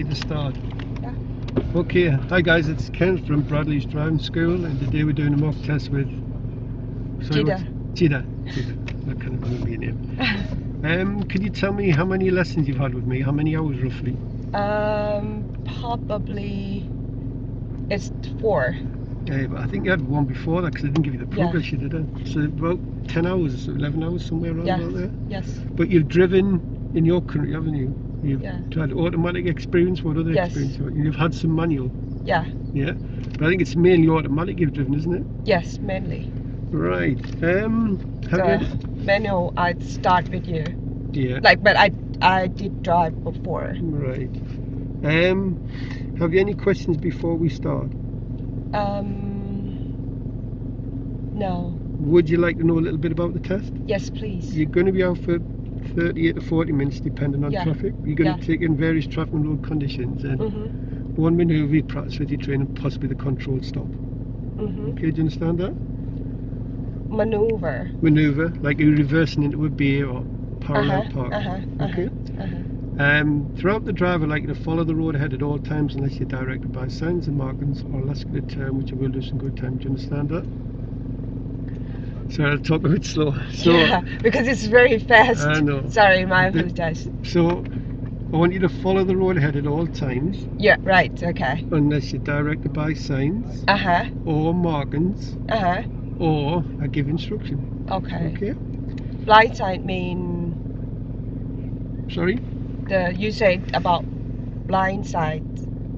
to start? Yeah. Okay, hi guys, it's Ken from Bradley's Driving School, and today we're doing a mock test with Jida. I can't remember your name. Could you tell me how many lessons you've had with me? How many hours roughly? Probably it's 4. But I think you had one before that because I didn't give you the progress you did. So about 10 hours, 11 hours, somewhere around about there. Yes. But you've driven in your country, haven't you? You've had automatic experience. What other experience? You've had some manual. Yeah. Yeah. But I think it's mainly automatic you've driven, isn't it? Yes, mainly. Right. Manual, I'd start with you. Yeah. But I did drive before. Right. Have you any questions before we start? No. Would you like to know a little bit about the test? Yes, please. You're going to be out for 38 to 40 minutes depending on traffic. You're going to take in various traffic and road conditions, and one manoeuvre you practice with your train and possibly the controlled stop. Okay, do you understand that? Manoeuvre, like you're reversing into a bay or parallel parking. Okay. Throughout the drive, I'd like you to follow the road ahead at all times unless you're directed by signs and markings or unless you turn, which you will do some good time. Do you understand that? Sorry, I'll talk a bit slow. Yeah, because it's very fast. I know. Sorry, my apologies. So, I want you to follow the road ahead at all times. Yeah, right, okay. Unless you're directed by signs or markings or I give instruction. Okay. Okay? Blind side mean... Sorry? You said about blind side.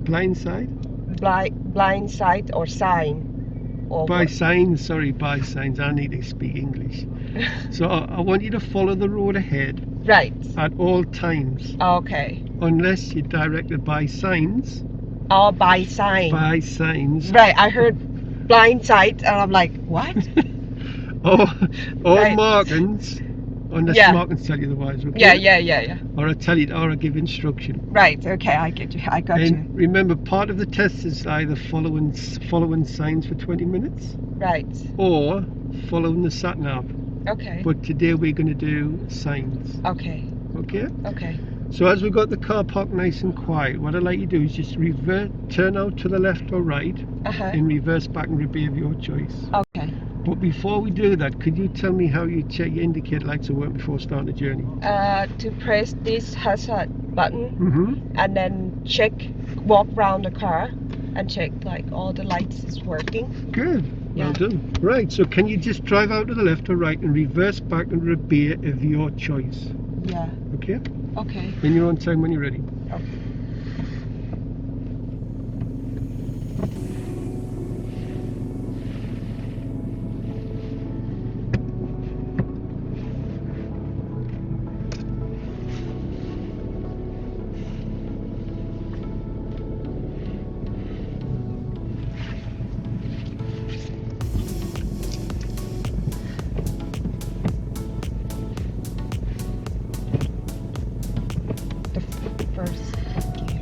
Blind side? Blind side or sign? Or by signs, by signs. I need to speak English. So I want you to follow the road ahead. Right. At all times. Okay. Unless you're directed by signs. Oh, by signs. By signs. Right, I heard blind side and I'm like, what? or markings. Unless markings tell you otherwise. Okay? Yeah. Or I give instruction. Right, okay, I get you. I got you. Remember, part of the test is either following signs for 20 minutes. Right. Or following the sat nav. Okay. But today we're going to do signs. Okay. Okay? Okay. So as we've got the car parked nice and quiet, what I'd like you to do is just turn out to the left or right and reverse back and rear of your choice. Okay. But before we do that, could you tell me how you check your indicator lights to work before starting the journey? To press this hazard button and then walk around the car and check like all the lights is working. Good. Well done. Right, so can you just drive out to the left or right and reverse back and rear of your choice? Yeah. Okay? Okay. In your own time when you're ready. Okay. First, thank you.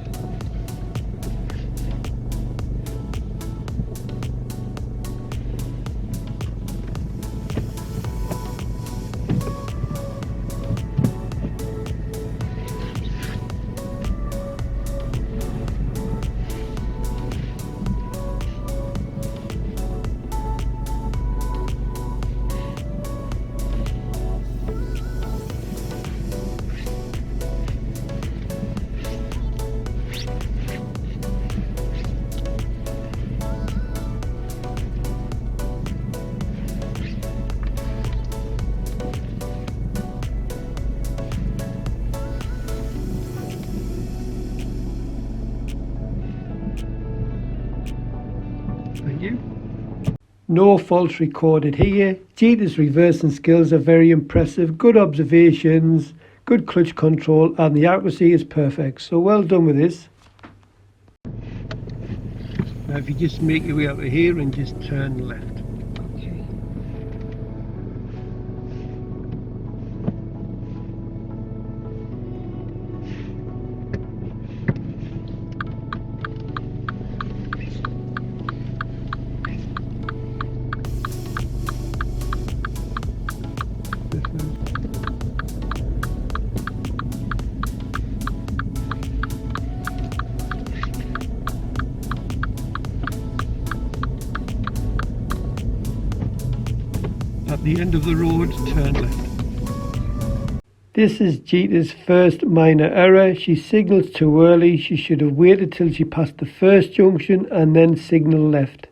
Thank you. No faults recorded here. Jida's reversing skills are very impressive. Good observations, good clutch control, and the accuracy is perfect. So well done with this. Now if you just make your way out of here and just turn left. Okay. At the end of the road, turn left. This is Jita's first minor error. She signals too early. She should have waited till she passed the first junction and then signal left.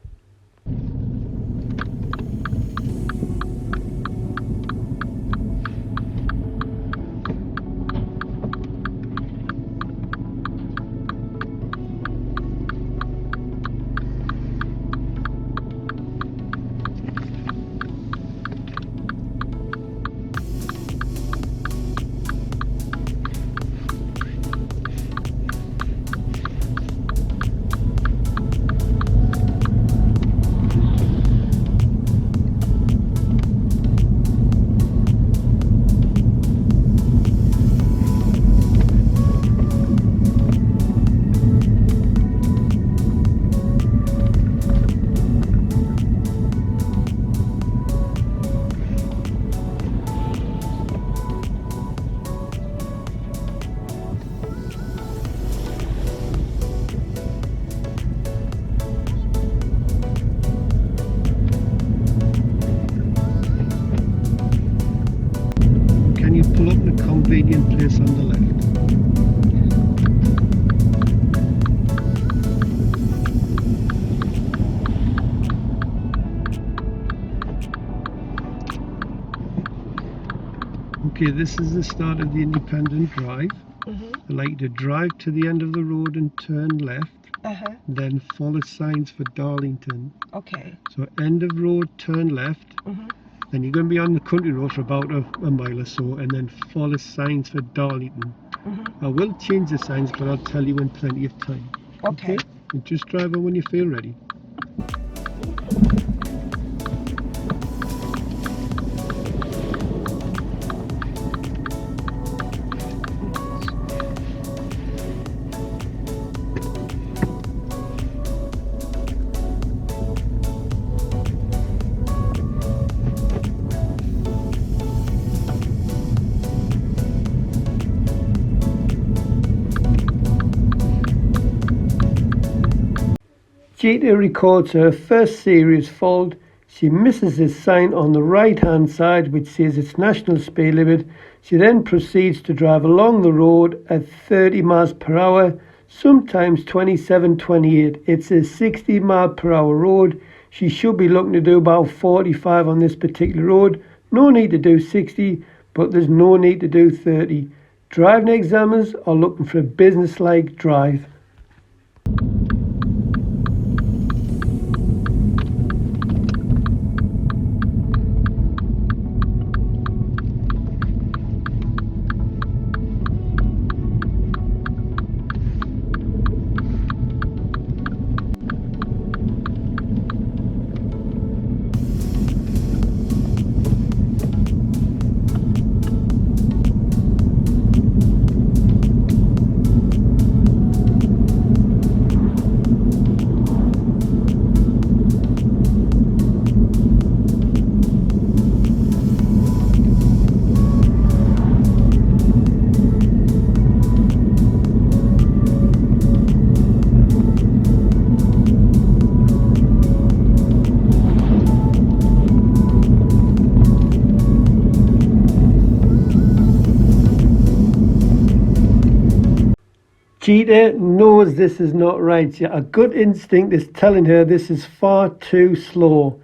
You pull up in a convenient place on the left. Okay, this is the start of the independent drive. I like to drive to the end of the road and turn left, then follow signs for Darlington. Okay. So end of road, turn left. Then you're going to be on the country road for about a mile or so, and then follow signs for Darlington. I will change the signs, but I'll tell you in plenty of time. Okay. And just drive on when you feel ready. Jita records her first serious fault. She misses the sign on the right hand side which says it's national speed limit. She then proceeds to drive along the road at 30 miles per hour, sometimes 27, 28. It's a 60 mile per hour road. She should be looking to do about 45 on this particular road. No need to do 60, but there's no need to do 30. Driving examiners are looking for a business-like drive. Jita knows this is not right. A gut instinct is telling her this is far too slow.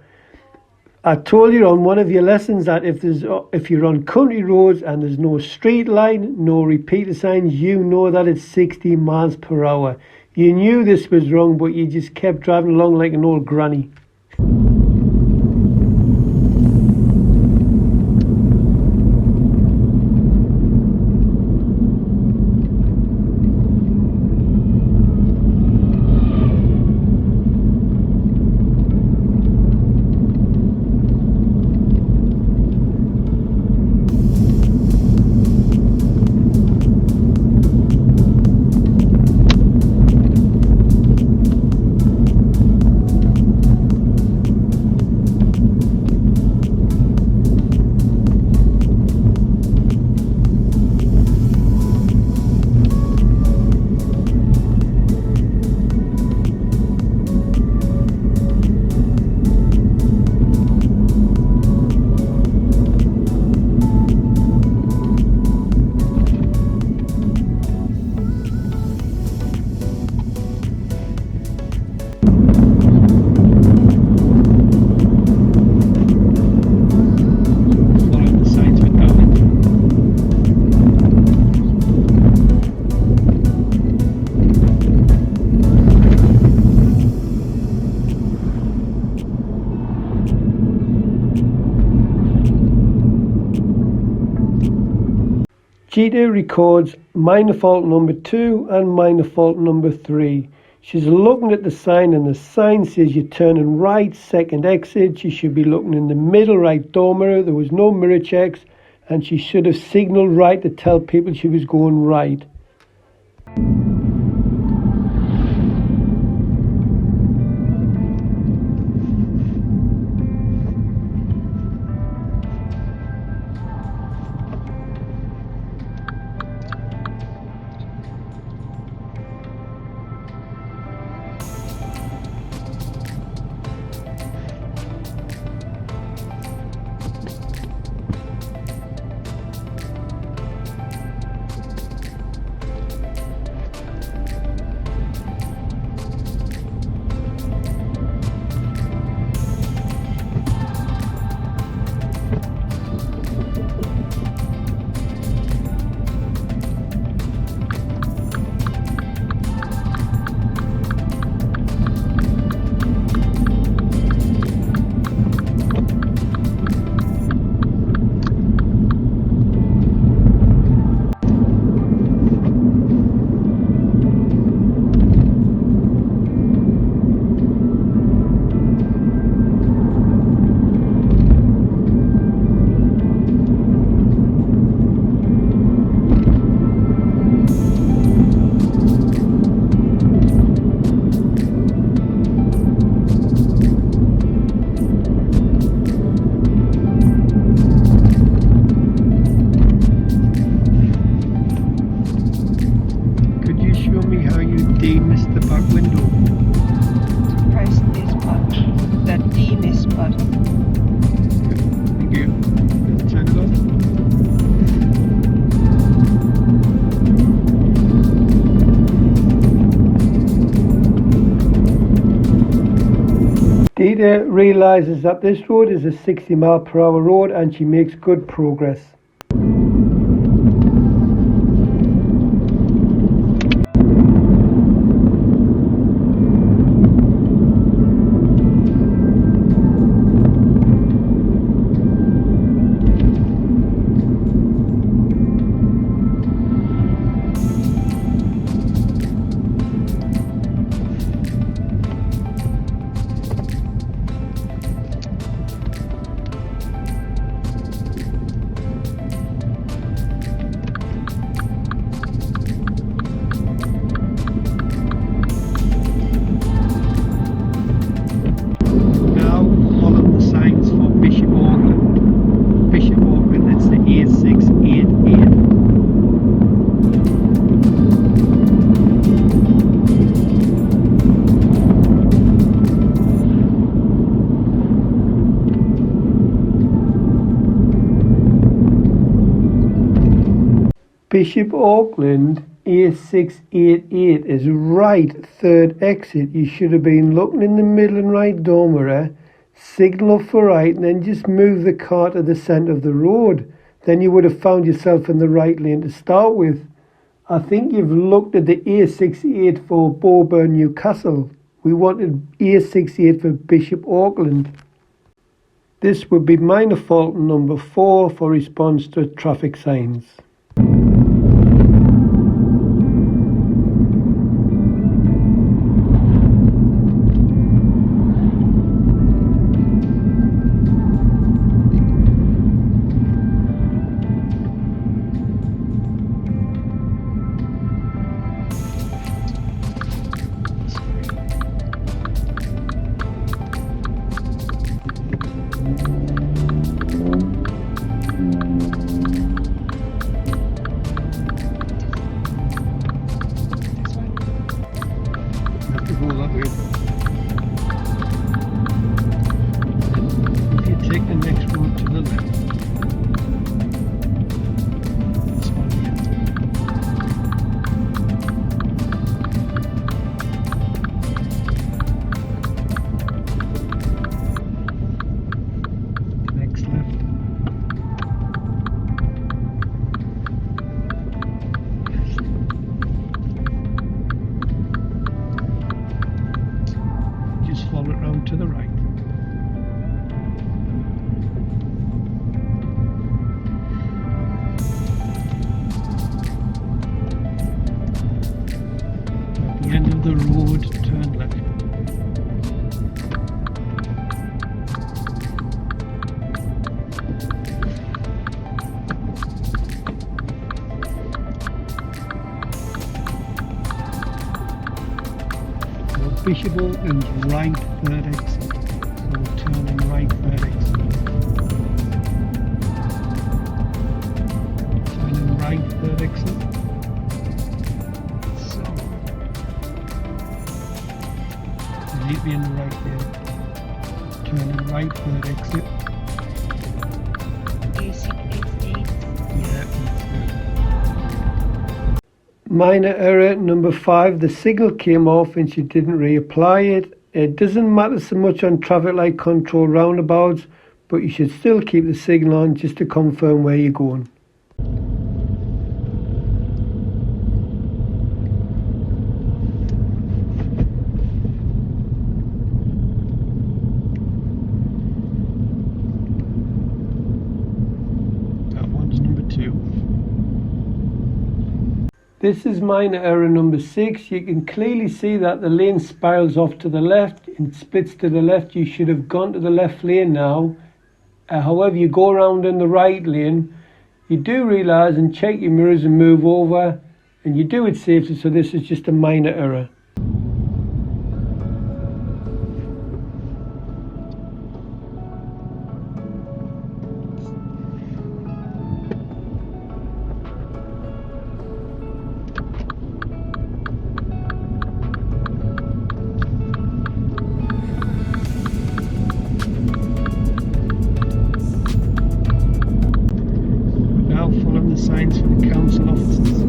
I told you on one of your lessons that if you're on country roads and there's no street line, no repeater signs, you know that it's 60 miles per hour. You knew this was wrong, but you just kept driving along like an old granny. Jidapa records minor fault number 2 and minor fault number 3. She's looking at the sign, and the sign says you're turning right, second exit. She should be looking in the middle right door mirror. There was no mirror checks, and she should have signalled right to tell people she was going right. Demist the back window. Press this button, the demist button. Thank you. Turn it off. Jidapa realises that this road is a 60-mile-per-hour road, and she makes good progress. Bishop Auckland A688 is right third exit. You should have been looking in the middle and right door mirror, signal for right, and then just move the car to the centre of the road. Then you would have found yourself in the right lane to start with. I think you've looked at the A68 for Boburn, Newcastle. We wanted A68 for Bishop Auckland. This would be minor fault number 4 for response to traffic signs. Take the next road to the left. This one here. Next left. Just follow it round to the right. the road, turn left. Bishop Auckland's right, third exit. So we're turning right, third exit. Turning right, third exit. So leave me in the right there. Turning right, third exit. Minor error number 5, the signal came off and she didn't reapply it. It doesn't matter so much on traffic light control roundabouts, but you should still keep the signal on just to confirm where you're going. That one's number 2. This is minor error number 6. You can clearly see that the lane spirals off to the left and splits to the left. You should have gone to the left lane now. However, you go around in the right lane. You do realise and check your mirrors and move over, and you do it safely, so this is just a minor error. The signs for the council offices.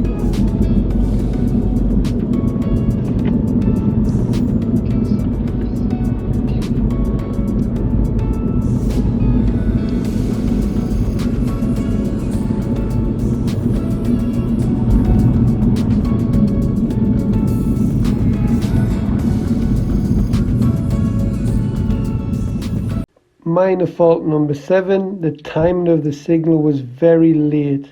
Minor fault number 7, the timing of the signal was very late.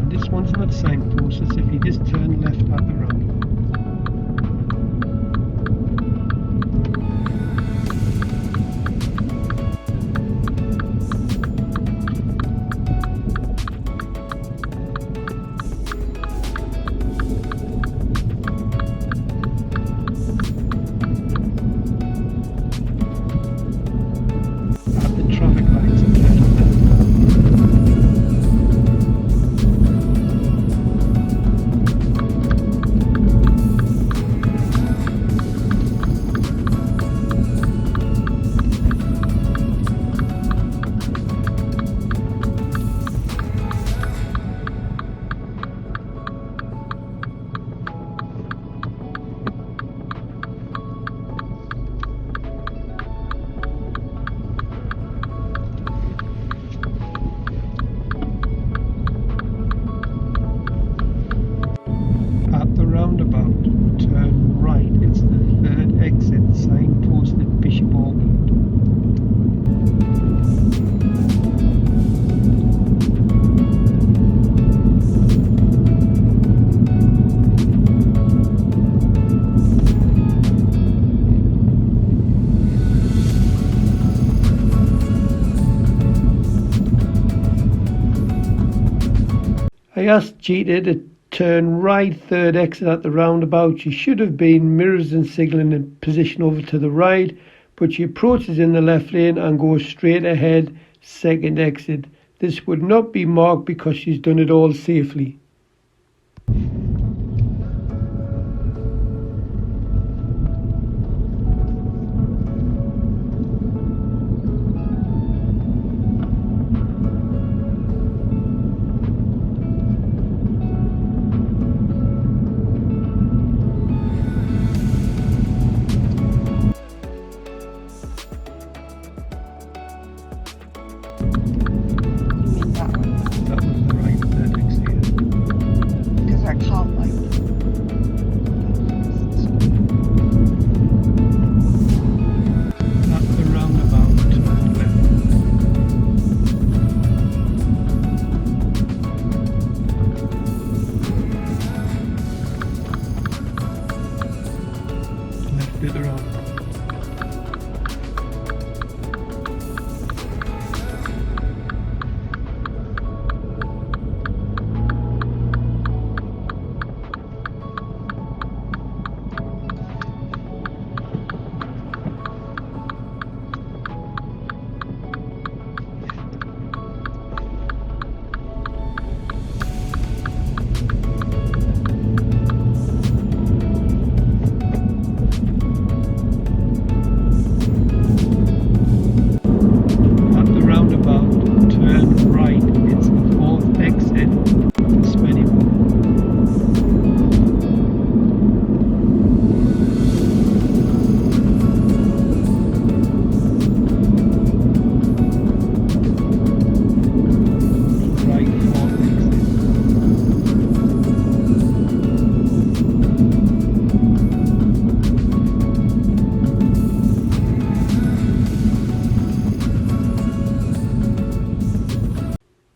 This one's not signpost, it's if you just turn left at the roundabout. At the traffic lights and turn left. Roundabout, turn right. It's the third exit, signposted Bishop Auckland. I asked Jidapa to turn right, third exit at the roundabout. She should have been mirrors and signalling in position over to the right, but she approaches in the left lane and goes straight ahead, second exit. This would not be marked because she's done it all safely. That was the right, third exit.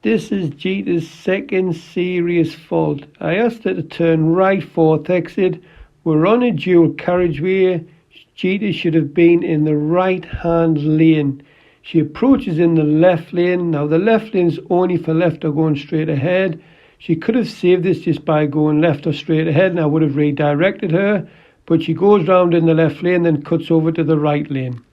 This is Jita's second serious fault. I asked her to turn right fourth exit. We're on a dual carriageway. Jita should have been in the right hand lane. She approaches in the left lane. Now the left lane is only for left or going straight ahead. She could have saved this just by going left or straight ahead and I would have redirected her. But she goes round in the left lane, then cuts over to the right lane.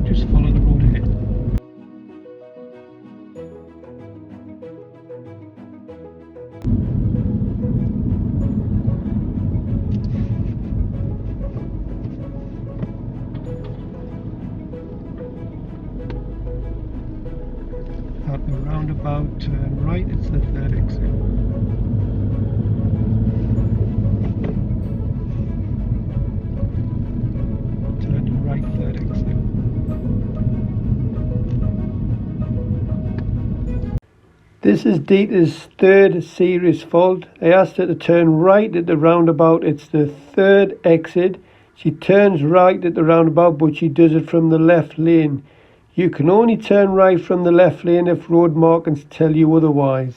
Just follow the road ahead. At the roundabout, turn right, it's the third exit. Turn to right, third exit. This is Dita's third serious fault. I asked her to turn right at the roundabout. It's the third exit. She turns right at the roundabout, but she does it from the left lane. You can only turn right from the left lane if road markings tell you otherwise.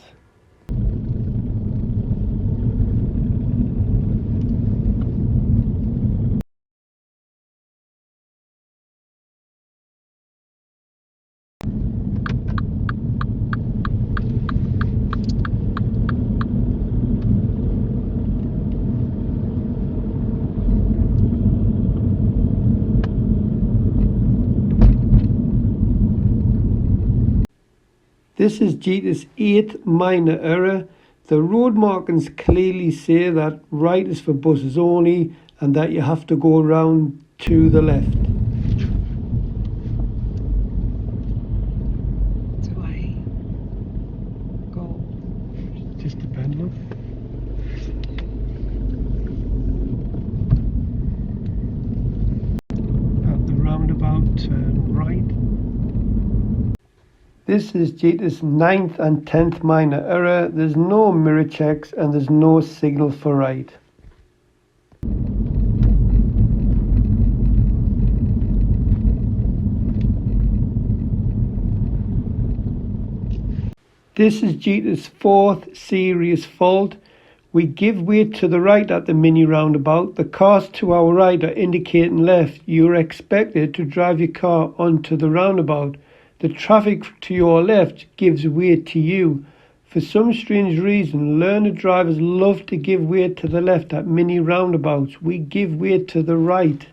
This is Jita's 8th minor error. The road markings clearly say that right is for buses only and that you have to go around to the left. Do I go? Just the pendulum. At the roundabout, turn right. This is Jita's 9th and 10th minor error. There's no mirror checks and there's no signal for right. This is Jita's 4th serious fault. We give way to the right at the mini roundabout. The cars to our right are indicating left. You're expected to drive your car onto the roundabout. The traffic to your left gives way to you. For some strange reason, learner drivers love to give way to the left at mini roundabouts. We give way to the right.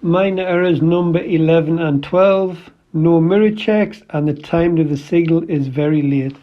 Minor errors number 11 and 12. No mirror checks and the time to the signal is very late.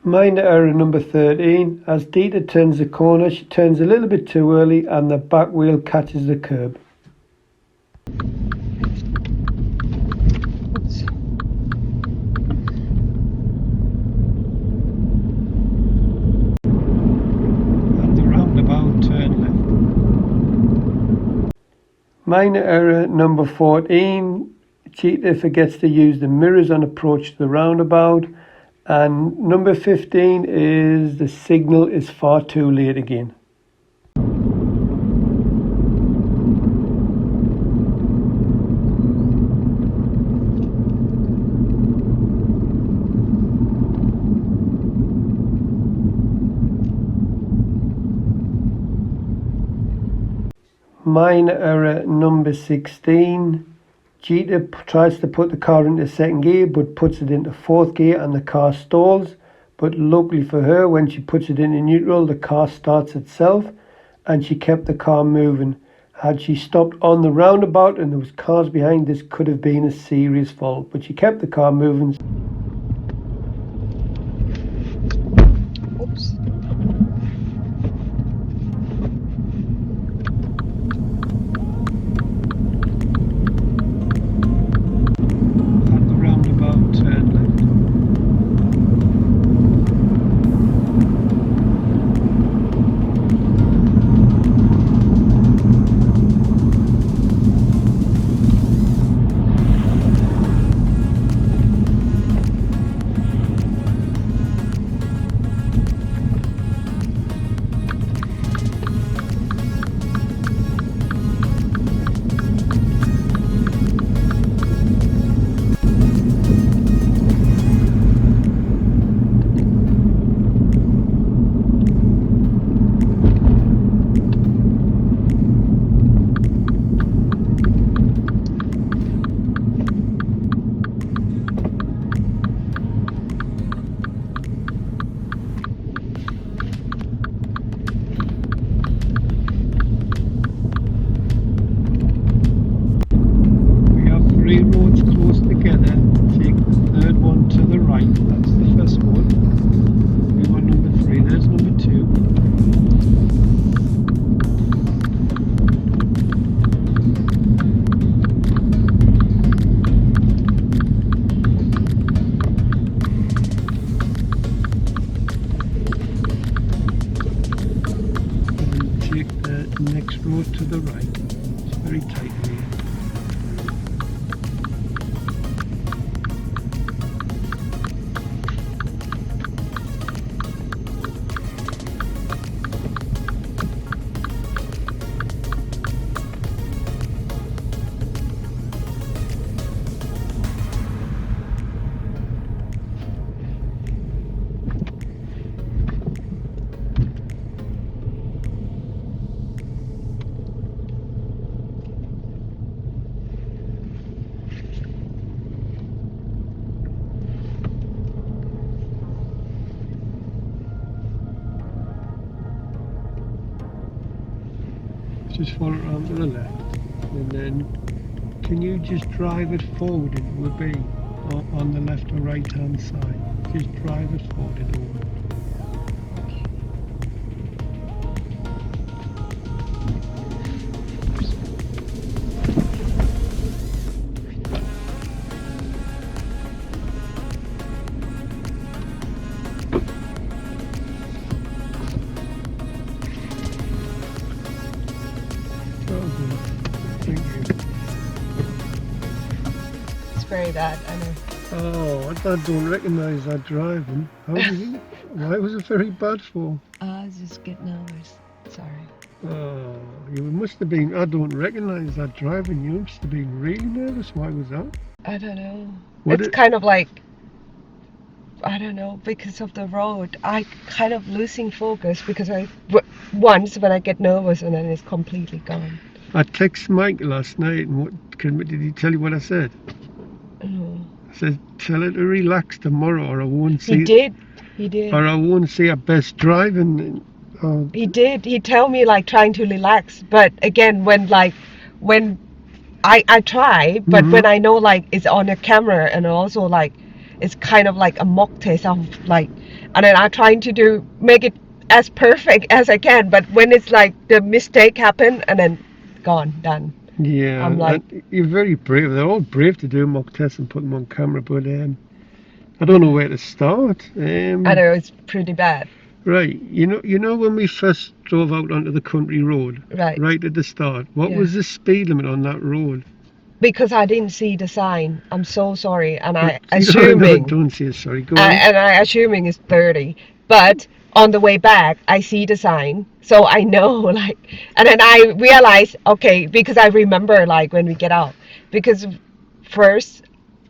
Minor error number 13. As Dita turns the corner, she turns a little bit too early and the back wheel catches the curb. Oops. At the roundabout, turn left. Minor error number 14. Cheetah forgets to use the mirrors on approach to the roundabout. And number 15 is the signal is far too late again. Minor error number 16. Jidapa tries to put the car into second gear but puts it into fourth gear and the car stalls. But luckily for her, when she puts it into neutral, the car starts itself and she kept the car moving. Had she stopped on the roundabout and there was cars behind, this could have been a serious fault. But she kept the car moving. Oops. Turn left. Three roads close together, take the third one to the right. That's the first one. We want number 3, there's number 2. And take the next road to the right. It's very tight here. Just follow it around to the left, and then can you just drive it forward into a bay on the left or right hand side? Just drive it forward into a bay. Thank you. It's very bad, I know. Oh, I don't recognise that driving. How did you? Why was it very bad for? I just get nervous. Sorry. Oh, you must have been. I don't recognise that driving. You must have been really nervous. Why was that? I don't know. What It's kind of like, I don't know, because of the road. I kind of losing focus because once when I get nervous and then it's completely gone. I texted Mike last night, and did he tell you what I said? No. I said, tell her to relax tomorrow, or I won't see. He did. Or I won't see her best driving. He did. He tell me like trying to relax, but again when I try, but when I know like it's on a camera and also like it's kind of like a mock test of like, and then I'm trying to make it as perfect as I can, but when it's like the mistake happen and then gone, done. Yeah, I'm like, and you're very brave. They're all brave to do mock tests and put them on camera, but I don't know where to start. I know it's pretty bad. Right, you know when we first drove out onto the country road, right at the start, what was the speed limit on that road? Because I didn't see the sign. I'm so sorry, and I No, assuming don't say sorry. Go on. and I assuming it's 30, but on the way back I see the sign, so I know like, and then I realize okay, because I remember like when we get out, because first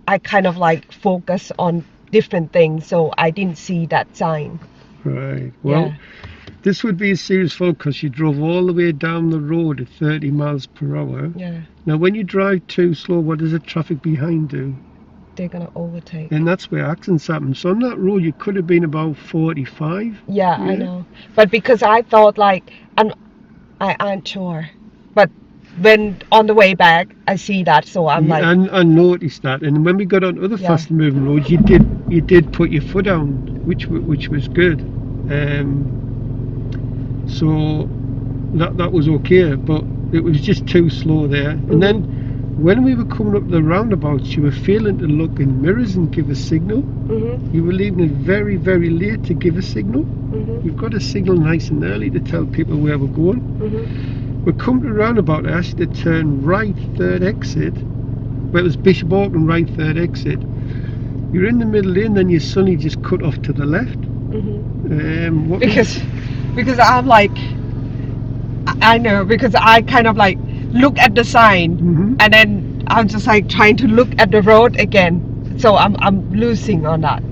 I kind of like focus on different things, so I didn't see that sign. Right. Well, this would be a serious fault because you drove all the way down the road at 30 miles per hour. Yeah. Now, when you drive too slow, what does the traffic behind do? They're gonna overtake. And that's where accidents happen. So on that road, you could have been about 45. Yeah, I know. But because I thought like, I aren't sure. But when on the way back, I see that, so I'm like. I noticed that, and when we got on other fast moving roads, you did put your foot down, which was good. So that was okay, but it was just too slow there. And then when we were coming up the roundabouts, you were failing to look in mirrors and give a signal. You were leaving it very, very late to give a signal. You've got to signal nice and early to tell people where we're going. We come to the roundabout, I asked you to turn right, third exit. Well, it was Bishop Auckland, right, third exit. You're in the middle lane, then you suddenly just cut off to the left. Because I'm like, I know, because I kind of like look at the sign and then I'm just like trying to look at the road again, so I'm losing on that,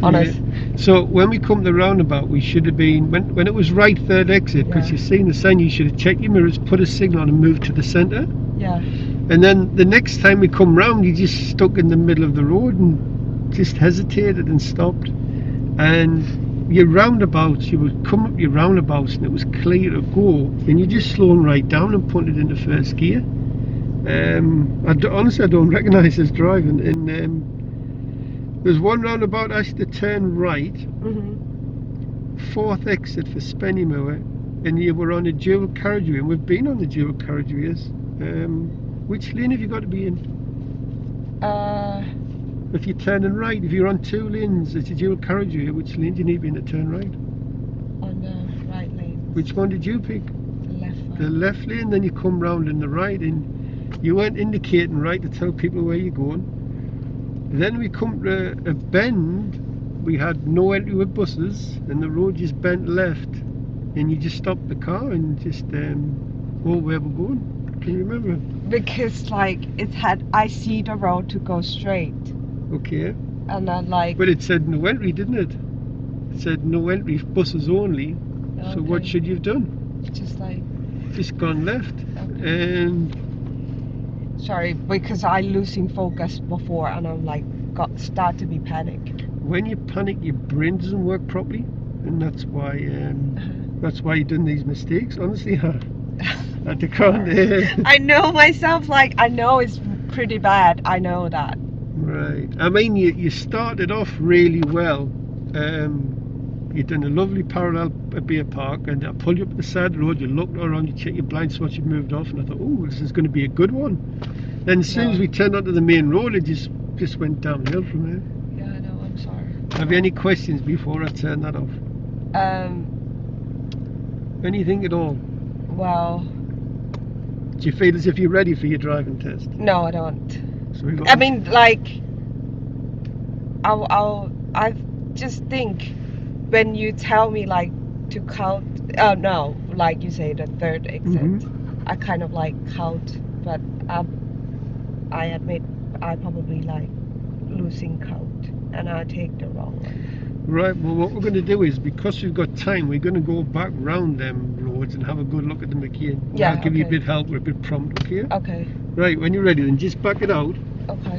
honest. So when we come to the roundabout, we should have been, when it was right third exit, because you've seen the sign, you should have checked your mirrors, put a signal on and moved to the centre. Yeah. And then the next time we come round, you just stuck in the middle of the road and just hesitated and stopped. And your roundabouts, you would come up your roundabouts and it was clear to go, and you just slowing right down and put it into first gear. Honestly, I don't recognise this driving. And there's one roundabout I had to turn right, fourth exit for Spennymoor, and you were on a dual carriageway, and we've been on the dual carriageways. Which lane have you got to be in? If you're turning right, if you're on two lanes, it's a dual carriageway, which lane do you need to be in to turn right? On the right lane. Which one did you pick? The left one. The left lane, then you come round in the right, and you weren't indicating right to tell people where you're going. Then we come to a bend, we had no entry with buses, and the road just bent left, and you just stopped the car and just go where we're going. Can you remember? Because like I see the road to go straight. Okay. And then like. But it said no entry, didn't it? It said no entry, buses only. Okay. So what should you have done? Just like. Just gone left. Okay. And. Sorry, because I losing focus before, and I'm like start to be panic. When you panic, your brain doesn't work properly, and that's why you're doing these mistakes. Honestly, I can't. I know myself. Like I know it's pretty bad. I know that. Right. I mean, you started off really well. You've done a lovely parallel at Beer Park, and I pulled you up the side of the road, you looked around, you checked your blind spots, you moved off, and I thought, oh, this is going to be a good one. Then as soon as we turned onto the main road, it just went downhill from there. Yeah, I know, I'm sorry. Have you any questions before I turn that off? Anything at all? Well... Do you feel as if you're ready for your driving test? No, I don't. So I mean, like... I just think... When you tell me like to count, no, like you say the third exit, I kind of like count, but I admit I probably like losing count, and I take the wrong one. Right. Well, what we're going to do is, because we've got time, we're going to go back round them roads and have a good look at them again. Yeah. I'll give you a bit of help or a bit prompt. Okay. Okay. Right. When you're ready, then just back it out. Okay.